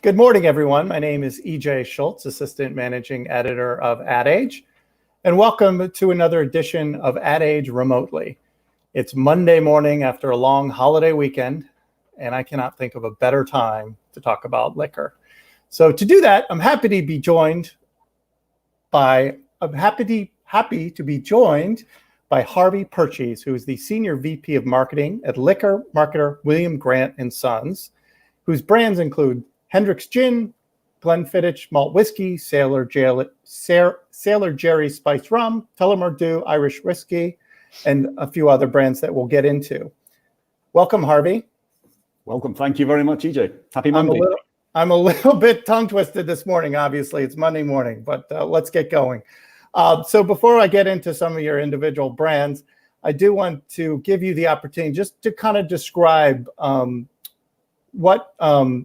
Good morning, everyone. My name is EJ Schultz, Assistant Managing Editor of Ad Age, and welcome to another edition of Ad Age Remotely. It's Monday morning after a long holiday weekend, and I cannot think of a better time to talk about liquor. So to do that, I'm happy to be joined by Harvey Purchase, who is the Senior VP of Marketing at liquor marketer William Grant & Sons, whose brands include Hendricks Gin, Glenfiddich Malt Whiskey, Sailor Jerry Spiced Rum, Tullamore Dew Irish Whiskey, and a few other brands that we'll get into. Welcome, Harvey. Welcome. Thank you very much, EJ. Happy Monday. I'm a little bit tongue-twisted this morning, obviously. It's Monday morning, but let's get going. So before I get into some of your individual brands, I do want to give you the opportunity just to kind of describe what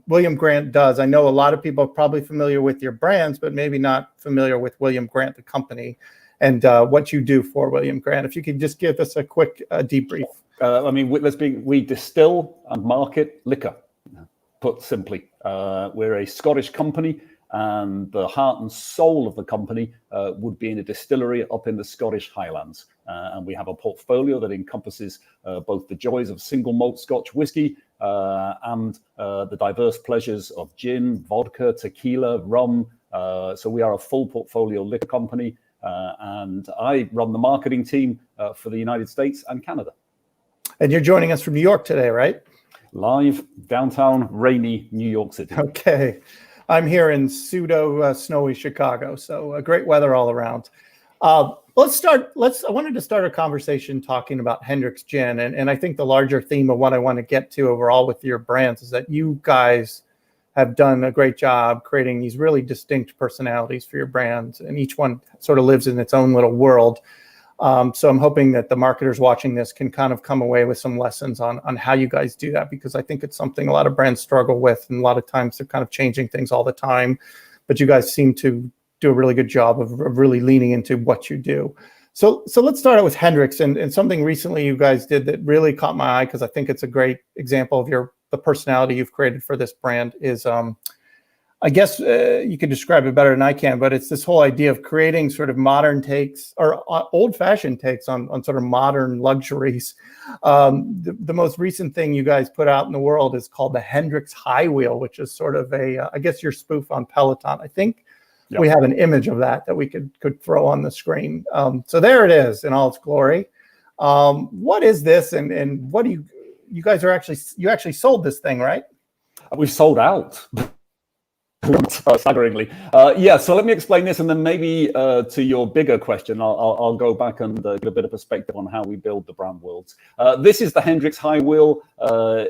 William Grant does. I know a lot of people are probably familiar with your brands, but maybe not familiar with William Grant, the company, and what you do for William Grant. If you could just give us a quick debrief. We distill and market liquor, put simply. We're a Scottish company, and the heart and soul of the company would be in a distillery up in the Scottish Highlands. And we have a portfolio that encompasses both the joys of single malt Scotch whiskey and the diverse pleasures of gin, vodka, tequila, rum. So we are a full portfolio liquor company, and I run the marketing team for the United States and Canada. And you're joining us from New York today, right? Live, downtown, rainy New York City. Okay. I'm here in pseudo-snowy Chicago, so great weather all around. I wanted to start a conversation talking about Hendricks Gin, and I think the larger theme of what I want to get to overall with your brands is that you guys have done a great job creating these really distinct personalities for your brands, and each one sort of lives in its own little world. So I'm hoping that the marketers watching this can kind of come away with some lessons on how you guys do that, because I think it's something a lot of brands struggle with, and a lot of times they're kind of changing things all the time, but you guys seem to do a really good job of really leaning into what you do. So let's start out with Hendricks, and something recently you guys did that really caught my eye, because I think it's a great example of the personality you've created for this brand is, I guess you could describe it better than I can, but it's this whole idea of creating sort of modern takes or old-fashioned takes on sort of modern luxuries. The most recent thing you guys put out in the world is called the Hendricks High Wheel, which is sort of I guess your spoof on Peloton. I think we have an image of that we could throw on the screen. So there it is in all its glory. What is this, and what do you guys you actually sold this thing, right? We've sold out. Staggeringly. So let me explain this, and then maybe to your bigger question, I'll go back and give a bit of perspective on how we build the brand worlds. This is the Hendricks High Wheel.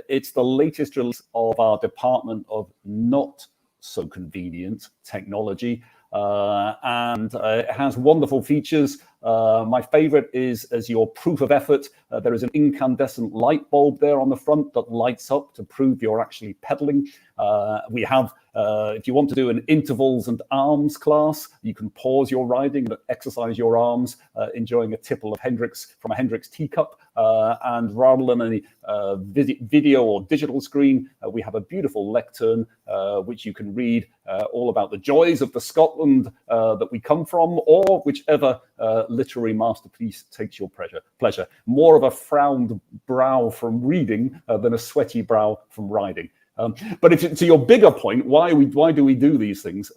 It's the latest release of our department of not so convenient technology, and it has wonderful features. My favorite is as your proof of effort. There is an incandescent light bulb there on the front that lights up to prove you're actually pedaling. We have, if you want to do an intervals and arms class, you can pause your riding but exercise your arms, enjoying a tipple of Hendricks from a Hendricks teacup. And rather than any video or digital screen, we have a beautiful lectern which you can read all about the joys of the Scotland that we come from, or whichever literary masterpiece takes your pleasure. More of a frowned brow from reading than a sweaty brow from riding. But to your bigger point, why do we do these things?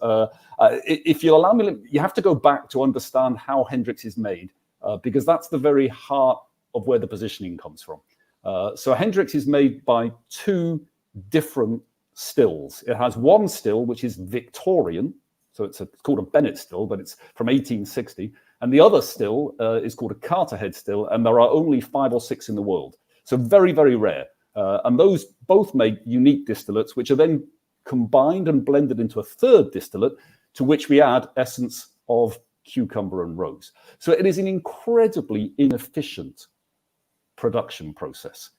If you allow me, you have to go back to understand how Hendricks is made, because that's the very heart of where the positioning comes from. So Hendricks is made by two different stills. It has one still, which is Victorian, so it's called a Bennett still, but it's from 1860. And the other still is called a Carterhead still, and there are only 5 or 6 in the world. So very, very rare. And those both make unique distillates, which are then combined and blended into a third distillate, to which we add essence of cucumber and rose. So it is an incredibly inefficient production process.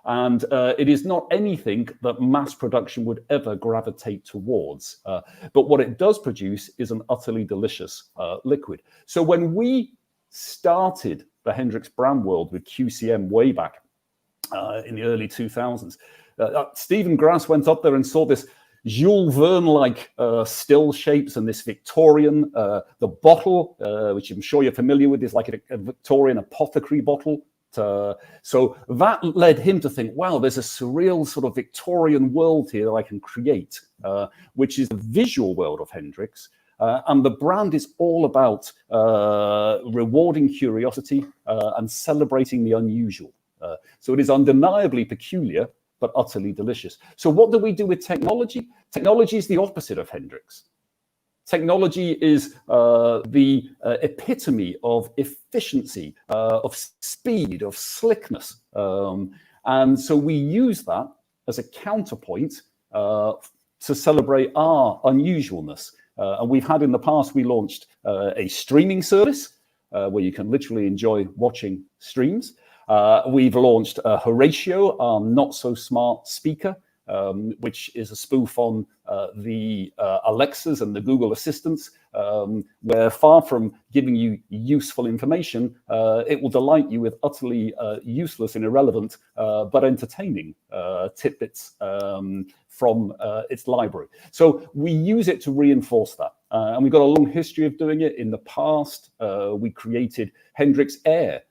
And it is not anything that mass production would ever gravitate towards. But what it does produce is an utterly delicious liquid. So when we started the Hendricks brand world with QCM way back in the early 2000s, Stephen Grass went up there and saw this Jules Verne-like still shapes and this Victorian, the bottle, which I'm sure you're familiar with, is like a Victorian apothecary bottle. So that led him to think, wow, there's a surreal sort of Victorian world here that I can create, which is the visual world of Hendricks. And the brand is all about rewarding curiosity and celebrating the unusual. So it is undeniably peculiar, but utterly delicious. So what do we do with technology? Technology is the opposite of Hendricks. Technology is the epitome of efficiency, of speed, of slickness. And so we use that as a counterpoint to celebrate our unusualness. And we've had in the past, we launched a streaming service where you can literally enjoy watching streams. We've launched Horatio, our not so smart speaker, which is a spoof on the Alexas and the Google Assistants, where far from giving you useful information, it will delight you with utterly useless and irrelevant, but entertaining tidbits from its library. So we use it to reinforce that. And we've got a long history of doing it. In the past, we created Hendricks Air.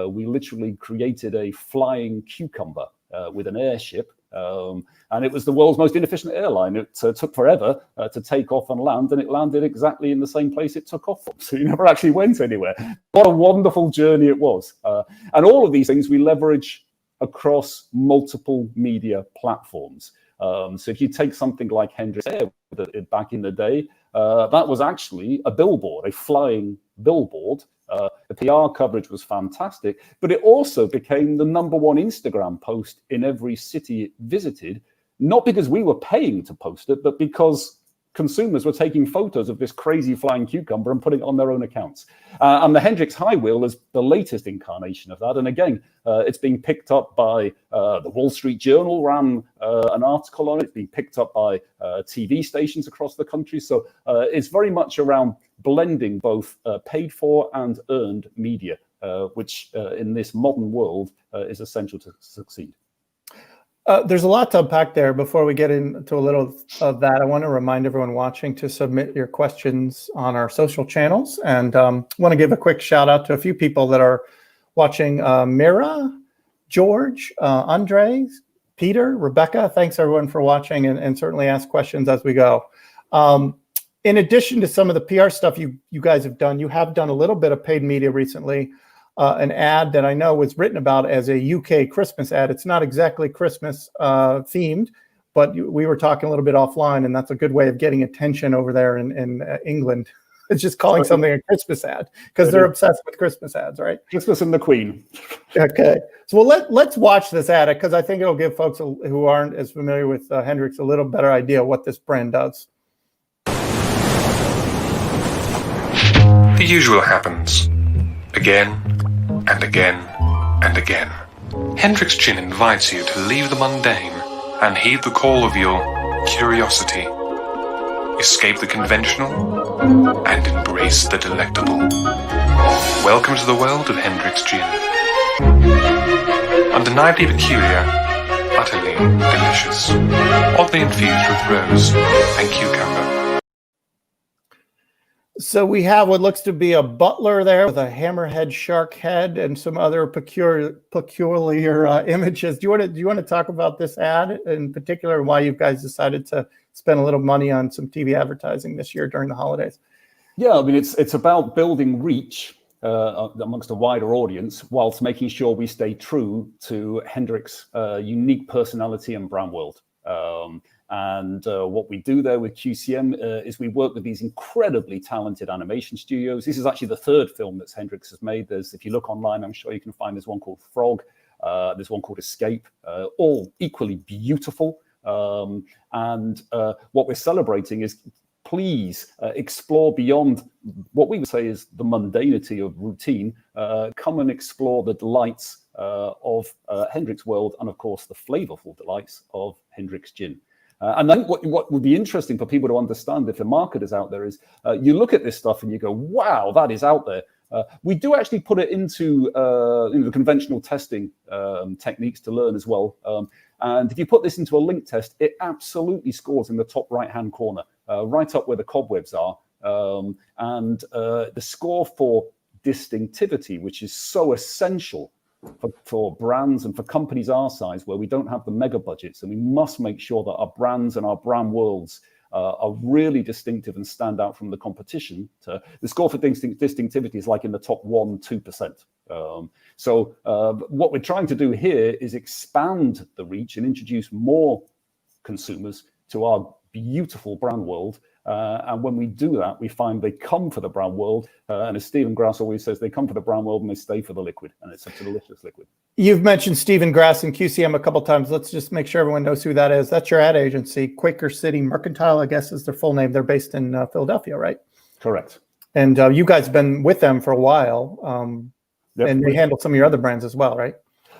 We literally created a flying cucumber with an airship. And it was the world's most inefficient airline. It took forever to take off and land, and it landed exactly in the same place it took off from. So you never actually went anywhere. What a wonderful journey it was. And all of these things we leverage across multiple media platforms. So if you take something like Hendricks Air back in the day, that was actually a billboard, a flying billboard. The PR coverage was fantastic, but it also became the #1 Instagram post in every city it visited, not because we were paying to post it, but because consumers were taking photos of this crazy flying cucumber and putting it on their own accounts. And the Hendricks High Wheel is the latest incarnation of that. And again, it's being picked up by the Wall Street Journal, ran an article on it. It's being picked up by TV stations across the country. So it's very much around blending both paid for and earned media, which in this modern world is essential to succeed. There's a lot to unpack there. Before we get into a little of that, I want to remind everyone watching to submit your questions on our social channels. And want to give a quick shout out to a few people that are watching. Mira, George, Andre, Peter, Rebecca. Thanks everyone for watching, and certainly ask questions as we go. In addition to some of the PR stuff you guys have done, you have done a little bit of paid media recently. An ad that I know was written about as a UK Christmas ad. It's not exactly Christmas themed, but we were talking a little bit offline, and that's a good way of getting attention over there in England. It's just calling something a Christmas ad because they're obsessed with Christmas ads, right? Christmas and the Queen. Okay. So let's watch this ad because I think it'll give folks who aren't as familiar with Hendricks a little better idea what this brand does. The usual happens. Again and again and again. Hendricks Gin invites you to leave the mundane and heed the call of your curiosity. Escape the conventional and embrace the delectable. Welcome to the world of Hendricks Gin. Undeniably peculiar, utterly delicious. Oddly infused with rose and cucumber. So we have what looks to be a butler there with a hammerhead shark head and some other peculiar images. Do you want to talk about this ad in particular and why you guys decided to spend a little money on some TV advertising this year during the holidays? Yeah, I mean, it's about building reach amongst a wider audience whilst making sure we stay true to Hendricks' unique personality and brand world. And what we do there with QCM is we work with these incredibly talented animation studios. This is actually the third film that Hendricks has made. If you look online, I'm sure you can find there's one called Frog, there's one called Escape, all equally beautiful. And what we're celebrating is please explore beyond what we would say is the mundanity of routine. Come and explore the delights of Hendricks world and, of course, the flavorful delights of Hendricks Gin. And then what would be interesting for people to understand if the market is out there is you look at this stuff and you go, wow, that is out there. We do actually put it into the conventional testing techniques to learn as well. And if you put this into a link test, it absolutely scores in the top right-hand corner, right up where the cobwebs are. And the score for distinctivity, which is so essential for brands and for companies our size, where we don't have the mega budgets, and we must make sure that our brands and our brand worlds are really distinctive and stand out from the competition. The score for distinctivity is like in the top 1-2%. So what we're trying to do here is expand the reach and introduce more consumers to our beautiful brand world. And when we do that, we find they come for the brand world. And as Stephen Grass always says, they come for the brand world and they stay for the liquid. And it's a delicious liquid. You've mentioned Stephen Grass and QCM a couple of times. Let's just make sure everyone knows who that is. That's your ad agency, Quaker City Mercantile, I guess is their full name. They're based in Philadelphia, right? Correct. And you guys have been with them for a while. Yep. And they handle some of your other brands as well, right?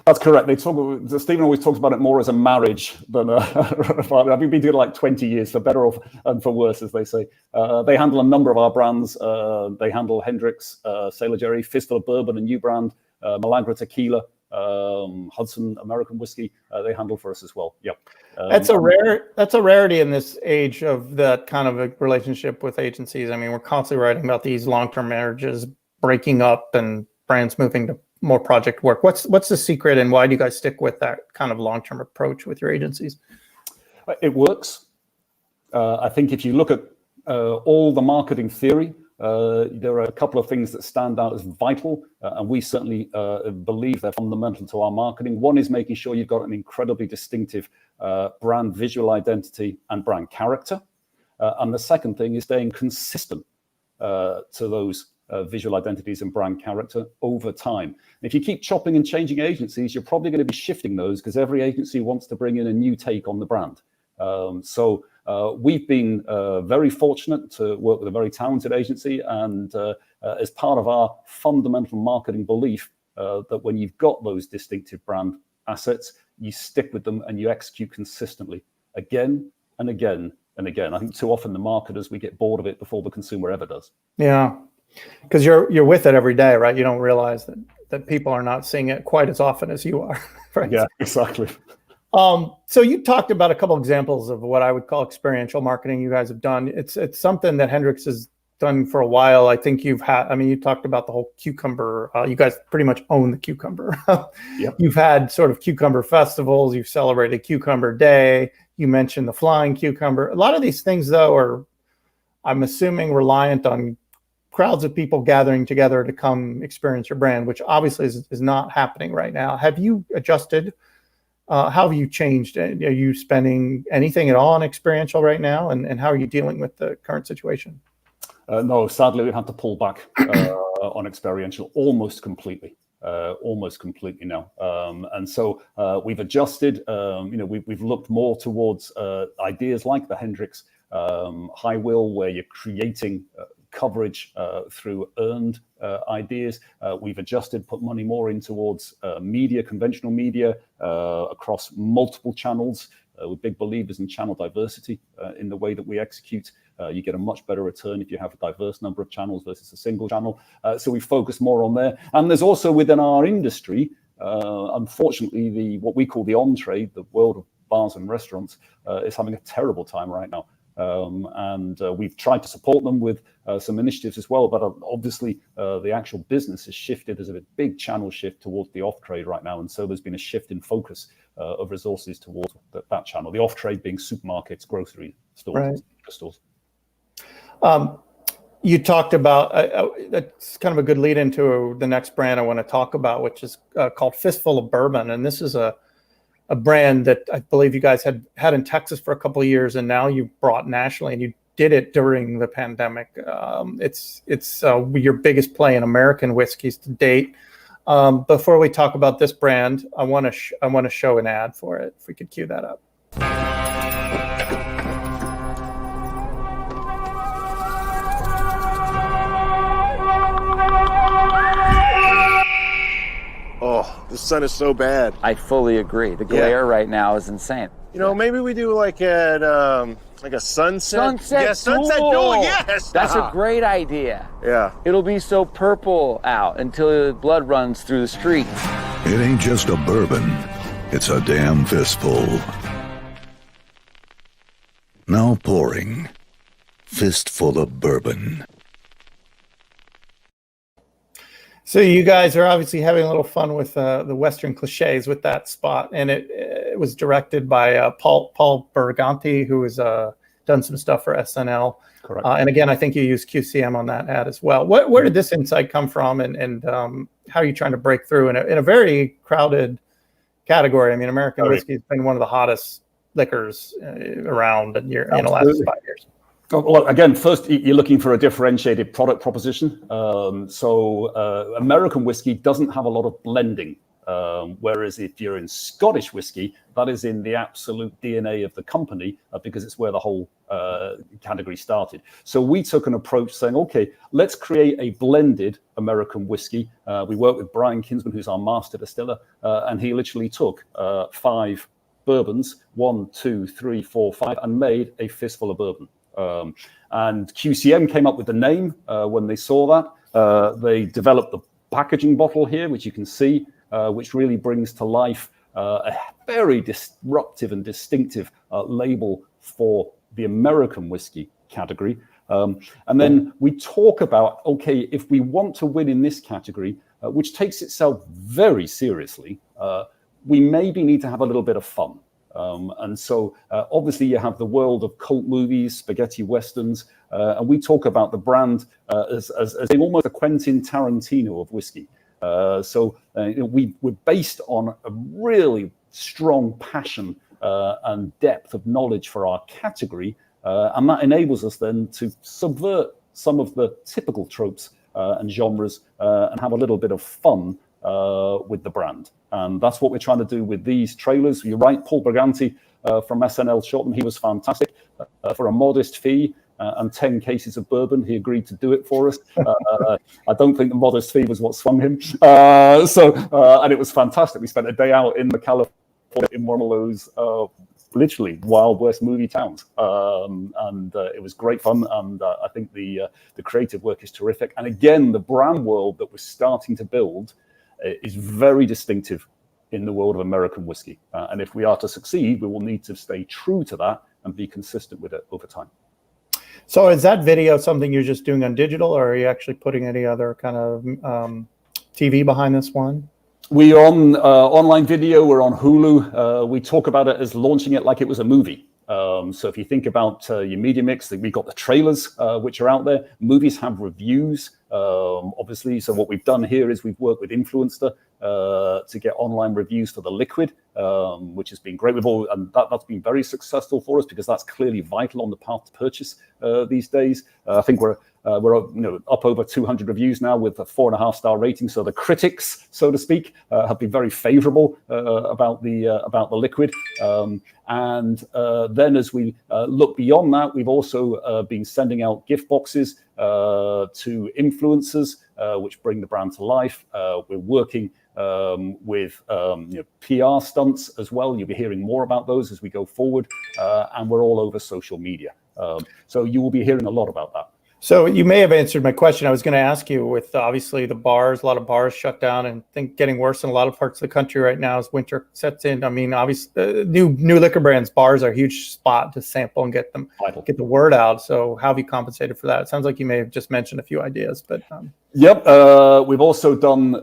That's correct. Stephen always talks about it more as a marriage than I've been doing it like 20 years, for better or and for worse, as they say. They handle a number of our brands. They handle Hendricks, Sailor Jerry, Fistful of Bourbon, a new brand, Milan Grow Tequila, Hudson American whiskey. They handle for us as well. Yep. That's a rarity in this age of that kind of a relationship with agencies. I mean, we're constantly writing about these long-term marriages breaking up and brands moving to more project work. What's the secret, and why do you guys stick with that kind of long-term approach with your agencies? It works. I think if you look at all the marketing theory, there are a couple of things that stand out as vital, and we certainly believe they're fundamental to our marketing. One is making sure you've got an incredibly distinctive brand visual identity and brand character. And the second thing is staying consistent to those visual identities and brand character over time. If you keep chopping and changing agencies, you're probably going to be shifting those, because every agency wants to bring in a new take on the brand. So we've been very fortunate to work with a very talented agency, and as part of our fundamental marketing belief that when you've got those distinctive brand assets, you stick with them and you execute consistently again and again and again. I think too often the marketers, we get bored of it before the consumer ever does. Yeah. Because you're with it every day, right? You don't realize that people are not seeing it quite as often as you are, right? Yeah, exactly. So you talked about a couple examples of what I would call experiential marketing you guys have done. It's something that Hendricks has done for a while. I think you talked about the whole cucumber. You guys pretty much own the cucumber. Yep. You've had sort of cucumber festivals. You've celebrated Cucumber Day. You mentioned the flying cucumber. A lot of these things, though, are, I'm assuming, reliant on crowds of people gathering together to come experience your brand, which obviously is not happening right now. Have you adjusted? How have you changed? Are you spending anything at all on experiential right now? And how are you dealing with the current situation? No, sadly, we've had to pull back on experiential almost completely now. And so we've adjusted. We've looked more towards ideas like the Hendricks High Will, where you're creating coverage through earned ideas. We've adjusted, put money more in towards media, conventional media, across multiple channels. We're big believers in channel diversity in the way that we execute. You get a much better return if you have a diverse number of channels versus a single channel. So we focus more on there. And there's also within our industry, unfortunately, what we call the on-trade, the world of bars and restaurants, is having a terrible time right now. And we've tried to support them with some initiatives as well, but obviously the actual business has shifted. There's a big channel shift towards the off-trade right now, and so there's been a shift in focus of resources towards that channel. The off-trade being supermarkets, grocery stores, right. Stores. You talked about that's kind of a good lead into the next brand I want to talk about, which is called Fistful of Bourbon, and this is a brand that I believe you guys had in Texas for a couple of years, and now you brought nationally, and you did it during the pandemic. It's your biggest play in American whiskeys to date. Before we talk about this brand, I want to show an ad for it. If we could cue that up. Oh, the sun is so bad. I fully agree. The glare right now is insane. You know, maybe we do like at like a sunset. Sunset Duel. Yes, That's a great idea. Yeah. It'll be so purple out until the blood runs through the streets. It ain't just a bourbon, it's a damn fistful. Now pouring, Fistful of Bourbon. So you guys are obviously having a little fun with the Western cliches with that spot, and it was directed by Paul Berganti, who has done some stuff for SNL. Correct. And again, I think you used QCM on that ad as well. Where did this insight come from, and how are you trying to break through in a very crowded category? I mean, American whiskey has been one of the hottest liquors around in the last 5 years. Well, again, first, you're looking for a differentiated product proposition. American whiskey doesn't have a lot of blending, whereas if you're in Scottish whiskey, that is in the absolute DNA of the company because it's where the whole category started. So we took an approach saying, okay, let's create a blended American whiskey. We worked with Brian Kinsman, who's our master distiller, and he literally took 5 bourbons, 1, 2, 3, 4, 5, and made a fistful of bourbon. And QCM came up with the name when they saw that. They developed the packaging bottle here, which you can see, which really brings to life a very disruptive and distinctive label for the American whiskey category. And then we talk about, okay, if we want to win in this category, which takes itself very seriously, we maybe need to have a little bit of fun. And so obviously you have the world of cult movies, spaghetti westerns, and we talk about the brand as being almost a Quentin Tarantino of whiskey. We're based on a really strong passion and depth of knowledge for our category, and that enables us then to subvert some of the typical tropes and genres and have a little bit of fun with the brand. And that's what we're trying to do with these trailers. You're right, Paul Berganti from SNL shot them. He was fantastic. For a modest fee and 10 cases of bourbon, he agreed to do it for us. I don't think the modest fee was what swung him. And it was fantastic. We spent a day out in the California in one of those literally Wild West movie towns. And it was great fun. And I think the creative work is terrific. And again, the brand world that we're starting to build is very distinctive in the world of American whiskey. And if we are to succeed, we will need to stay true to that and be consistent with it over time. So is that video something you're just doing on digital, or are you actually putting any other kind of TV behind this one? We're on online video, we're on Hulu. We talk about it as launching it like it was a movie. So if you think about your media mix, we've got the trailers, which are out there. Movies have reviews, obviously. So what we've done here is we've worked with Influencer to get online reviews for the liquid, which has been great. And that's been very successful for us because that's clearly vital on the path to purchase these days. I think we're up over 200 reviews now with a 4.5-star rating. So the critics, so to speak, have been very favourable about the liquid. Then as we look beyond that, we've also been sending out gift boxes to influencers, which bring the brand to life. We're working with PR stunts as well. You'll be hearing more about those as we go forward. And we're all over social media. So you will be hearing a lot about that. So you may have answered my question. I was going to ask you, with obviously the bars, a lot of bars shut down, and I think getting worse in a lot of parts of the country right now as winter sets in. I mean, obviously, new liquor brands, bars are a huge spot to sample and get the word out. So how have you compensated for that? It sounds like you may have just mentioned a few ideas, but Yep, we've also done.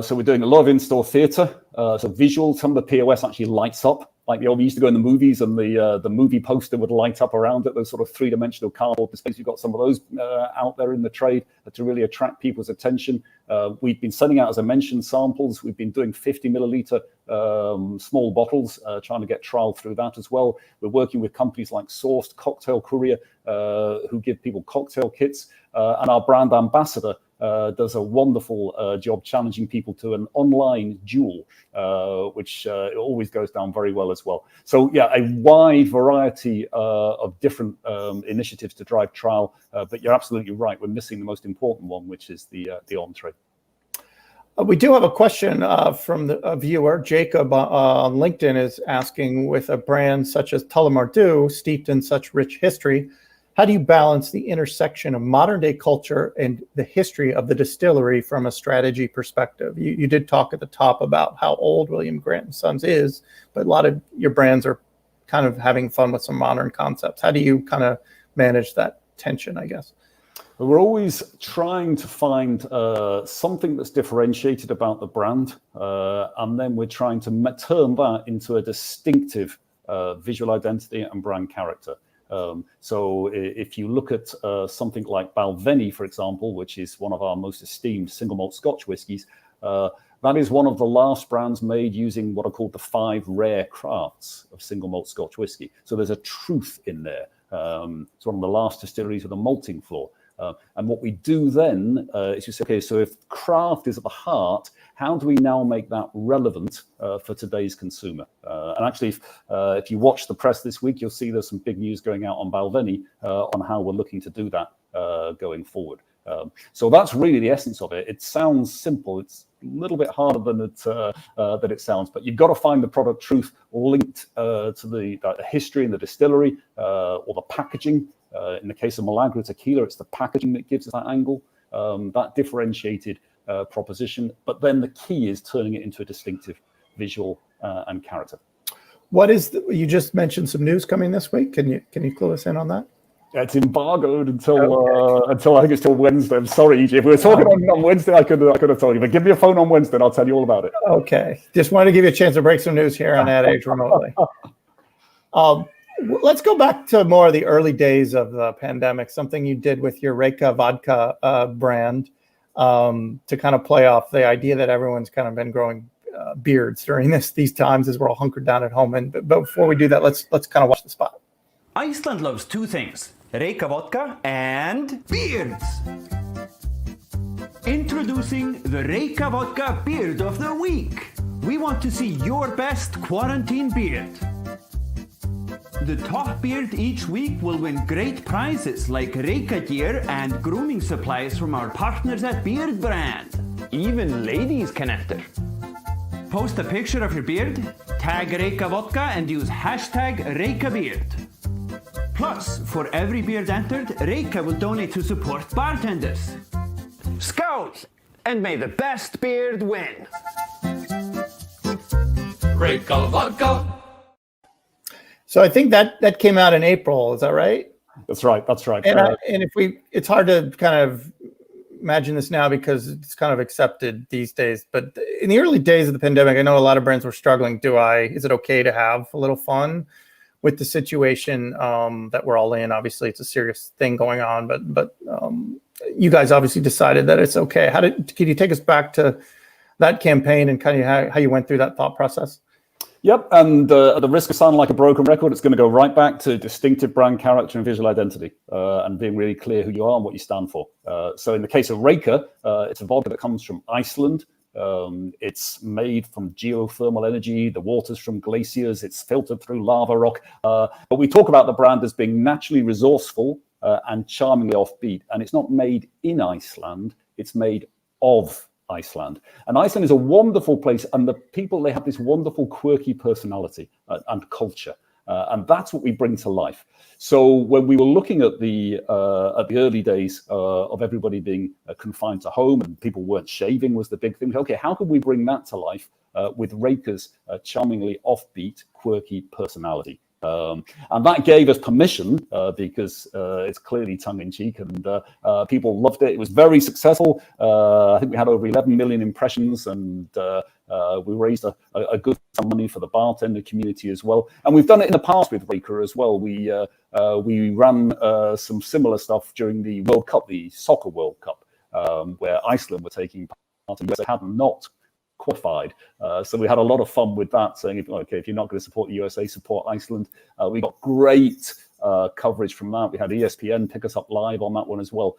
So we're doing a lot of in-store theatre. So visual, some of the POS actually lights up. Like we used to go in the movies, and the movie poster would light up around it. Those sort of 3-dimensional cardboard displays. We've got some of those out there in the trade to really attract people's attention. We've been sending out, as I mentioned, samples. We've been doing 50 milliliter small bottles, trying to get trial through that as well. We're working with companies like Sourced, Cocktail Courier, who give people cocktail kits, and our brand ambassador does a wonderful job challenging people to an online duel, which always goes down very well as well. So yeah, a wide variety of different initiatives to drive trial, but you're absolutely right. We're missing the most important one, which is the on-trade. We do have a question from a viewer. Jacob on LinkedIn is asking, with a brand such as Tullamore Dew, steeped in such rich history, how do you balance the intersection of modern day culture and the history of the distillery from a strategy perspective? You did talk at the top about how old William Grant & Sons is, but a lot of your brands are kind of having fun with some modern concepts. How do you kind of manage that tension, I guess? We're always trying to find something that's differentiated about the brand, and then we're trying to turn that into a distinctive visual identity and brand character. So if you look at something like Balvenie, for example, which is one of our most esteemed single malt Scotch whiskies, that is one of the last brands made using what are called the 5 rare crafts of single malt Scotch whiskey. So there's a truth in there. It's one of the last distilleries with a malting floor. And what we do then is you say, okay, so if craft is at the heart, how do we now make that relevant for today's consumer? And actually, if you watch the press this week, you'll see there's some big news going out on Balvenie on how we're looking to do that going forward. So that's really the essence of it. It sounds simple. It's a little bit harder than it sounds, but you've got to find the product truth linked to the history and the distillery or the packaging. In the case of Milan Grow Tequila, it's the packaging that gives us that angle, that differentiated proposition. But then the key is turning it into a distinctive visual and character. What is you just mentioned some news coming this week? Can you clue us in on that? Yeah, it's embargoed until I think it's till Wednesday. I'm sorry, EJ. If we were talking on Wednesday, I could have told you. But give me a phone on Wednesday, and I'll tell you all about it. Okay. Just wanted to give you a chance to break some news here on Ad Age remotely. Let's go back to more of the early days of the pandemic, something you did with your Reika Vodka brand to kind of play off the idea that everyone's kind of been growing beards during these times as we're all hunkered down at home. But before we do that, let's kind of watch the spot. Iceland loves 2 things, Reika Vodka and beards. Introducing the Reika Vodka Beard of the Week. We want to see your best quarantine beard. The top beard each week will win great prizes like Reika gear and grooming supplies from our partners at Beard Brand. Even ladies can enter. Post a picture of your beard, tag Reika Vodka and use hashtag ReikaBeard. Plus, for every beard entered, Reika will donate to support bartenders. Skål! And may the best beard win. Reika Vodka. So I think that came out in April. Is that right? That's right. And it's hard to kind of imagine this now because it's kind of accepted these days. But in the early days of the pandemic, I know a lot of brands were struggling. Is it okay to have a little fun with the situation that we're all in? Obviously, it's a serious thing going on, but you guys obviously decided that it's okay. Can you take us back to that campaign and kind of how you went through that thought process? Yep, and at the risk of sounding like a broken record, it's going to go right back to distinctive brand character and visual identity, and being really clear who you are and what you stand for. So in the case of Reika, it's a vodka that comes from Iceland. It's made from geothermal energy, the water's from glaciers, it's filtered through lava rock. But we talk about the brand as being naturally resourceful and charmingly offbeat. And it's not made in Iceland, it's made of Iceland. And Iceland is a wonderful place, and the people, they have this wonderful quirky personality and culture. And that's what we bring to life. So when we were looking at the early days of everybody being confined to home and people weren't shaving was the big thing. Okay, how could we bring that to life with Reika's charmingly offbeat, quirky personality? And that gave us permission because it's clearly tongue-in-cheek, and people loved it. It was very successful. I think we had over 11 million impressions, and we raised a good sum of money for the bartender community as well. And we've done it in the past with Reika as well. We ran some similar stuff during the World Cup, the Soccer World Cup, where Iceland were taking part, and they had not qualified. So we had a lot of fun with that, saying, if you're not going to support the USA, support Iceland. We got great coverage from that. We had ESPN pick us up live on that one as well.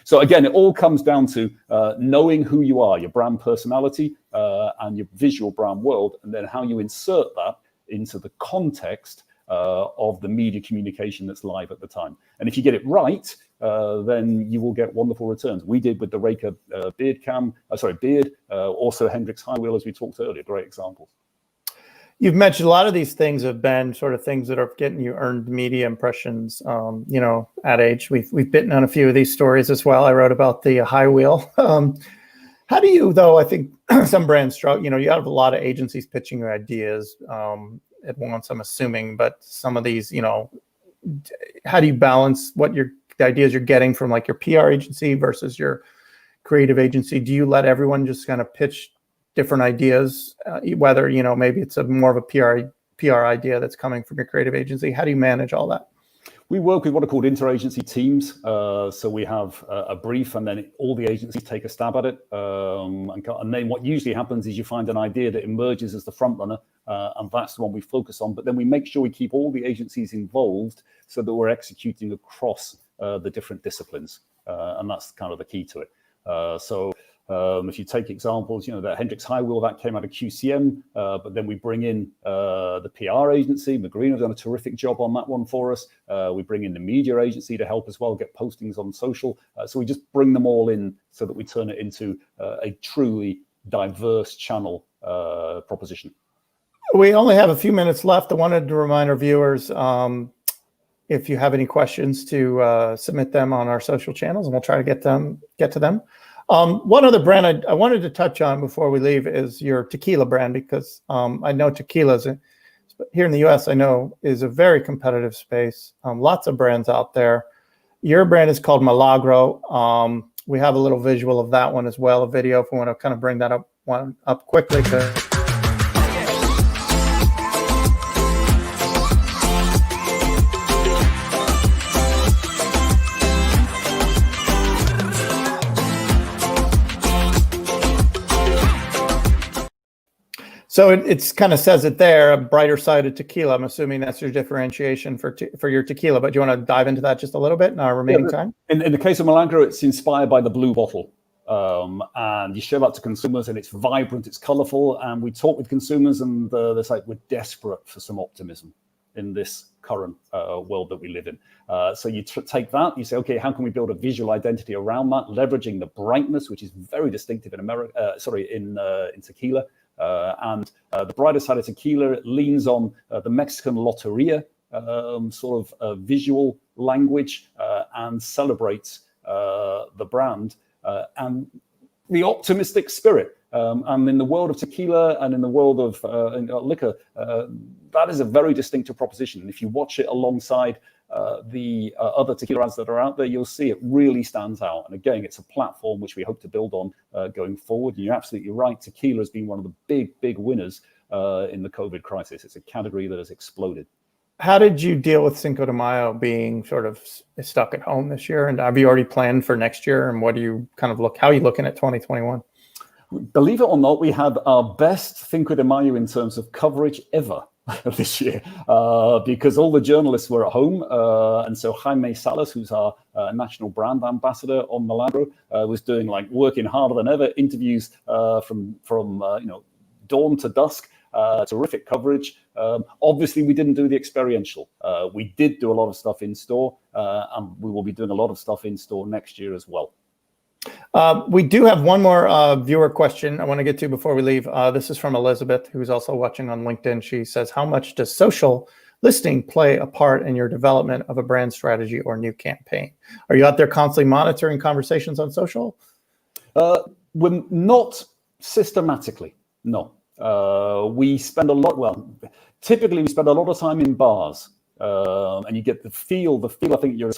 So again, it all comes down to knowing who you are, your brand personality and your visual brand world, and then how you insert that into the context of the media communication that's live at the time. And if you get it right, then you will get wonderful returns. We did with the Reika beard, also Hendricks High Wheel, as we talked earlier. Great examples. You've mentioned a lot of these things have been sort of things that are getting you earned media impressions. At age, we've bitten on a few of these stories as well. I wrote about the High Wheel. How do you, though? I think some brands struggle. You have a lot of agencies pitching your ideas at once, I'm assuming, but some of these, how do you balance the ideas you're getting from like your PR agency versus your creative agency? Do you let everyone just kind of pitch different ideas, whether, maybe it's more of a PR idea that's coming from your creative agency? How do you manage all that? We work with what are called interagency teams. So we have a brief, and then all the agencies take a stab at it. And then what usually happens is you find an idea that emerges as the front runner, and that's the one we focus on. But then we make sure we keep all the agencies involved so that we're executing across the different disciplines. And that's kind of the key to it. If you take examples, the Hendricks High Wheel, that came out of QCM, but then we bring in the PR agency. Magrino's done a terrific job on that one for us. We bring in the media agency to help as well, get postings on social. So we just bring them all in so that we turn it into a truly diverse channel proposition. We only have a few minutes left. I wanted to remind our viewers, if you have any questions, to submit them on our social channels, and we'll try to get to them. One other brand I wanted to touch on before we leave is your tequila brand, because I know tequila here in the US, I know, is a very competitive space. Lots of brands out there. Your brand is called Milan Grow. We have a little visual of that one as well, a video, if we want to kind of bring that up quickly. So it's kind of says it there, a brighter side of tequila. I'm assuming that's your differentiation for your tequila. But do you want to dive into that just a little bit in our remaining time? In the case of Milan Grow, it's inspired by the blue bottle. And you show that to consumers, and it's vibrant, it's colorful. And we talk with consumers, and they're like, we're desperate for some optimism in this current world that we live in. So you take that, you say, okay, how can we build a visual identity around that, leveraging the brightness, which is very distinctive in in tequila. And the brighter side of tequila, it leans on the Mexican loteria sort of visual language and celebrates the brand and the optimistic spirit. And in the world of tequila and in the world of liquor, that is a very distinctive proposition. And if you watch it alongside the other tequila ads that are out there, you'll see it really stands out. And again, it's a platform which we hope to build on going forward. And you're absolutely right. Tequila has been one of the big winners in the COVID crisis. It's a category that has exploded. How did you deal with Cinco de Mayo being sort of stuck at home this year? And have you already planned for next year? And what do you how are you looking at 2021? Believe it or not, we had our best Cinco de Mayo in terms of coverage ever this year, because all the journalists were at home, and so Jaime Salas, who's our national brand ambassador on Milan Grow, was doing working harder than ever, interviews from dawn to dusk, terrific coverage. Obviously, we didn't do the experiential. We did do a lot of stuff in store, and we will be doing a lot of stuff in store next year as well. We do have one more viewer question I want to get to before we leave. This is from Elizabeth, who's also watching on LinkedIn. She says, how much does social listening play a part in your development of a brand strategy or new campaign? Are you out there constantly monitoring conversations on social? We're not systematically, no. We spend typically we spend a lot of time in bars. And you get the feel I think you're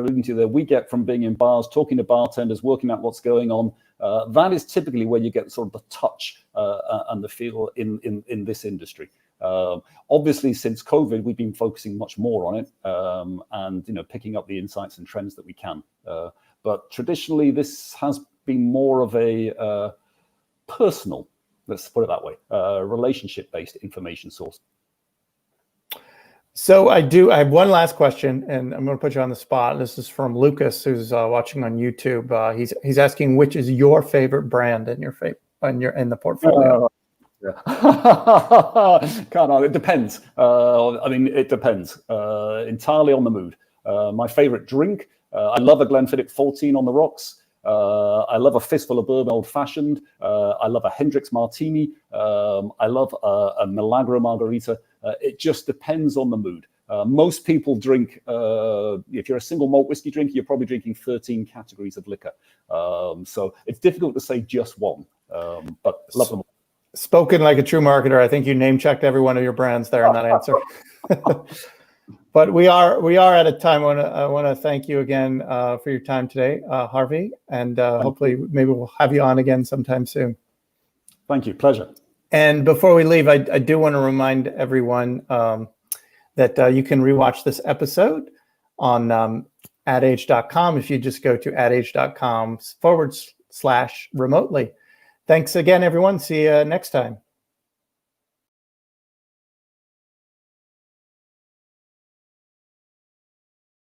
alluding to there, we get from being in bars, talking to bartenders, working out what's going on. That is typically where you get sort of the touch and the feel in this industry. Obviously, since COVID, we've been focusing much more on it and picking up the insights and trends that we can. But traditionally, this has been more of a personal, let's put it that way, relationship-based information source. So I have one last question, and I'm going to put you on the spot. This is from Lucas, who's watching on YouTube. He's asking, which is your favorite brand in the portfolio? Can't I? It depends. It depends entirely on the mood. My favorite drink, I love a Glenfiddich 14 on the rocks. I love a Fistful of Bourbon old fashioned. I love a Hendricks martini. I love a Milan Grow margarita. It just depends on the mood. Most people drink, if you're a single malt whiskey drinker, you're probably drinking 13 categories of liquor. So it's difficult to say just one, but love them all. Spoken like a true marketer. I think you name checked every one of your brands there in that answer. But we are at a time. I want to thank you again for your time today, Harvey, and hopefully maybe we'll have you on again sometime soon. Thank you. Pleasure. And before we leave, I do want to remind everyone that you can rewatch this episode on adage.com if you just go to adage.com/remotely. Thanks again, everyone. See you next time.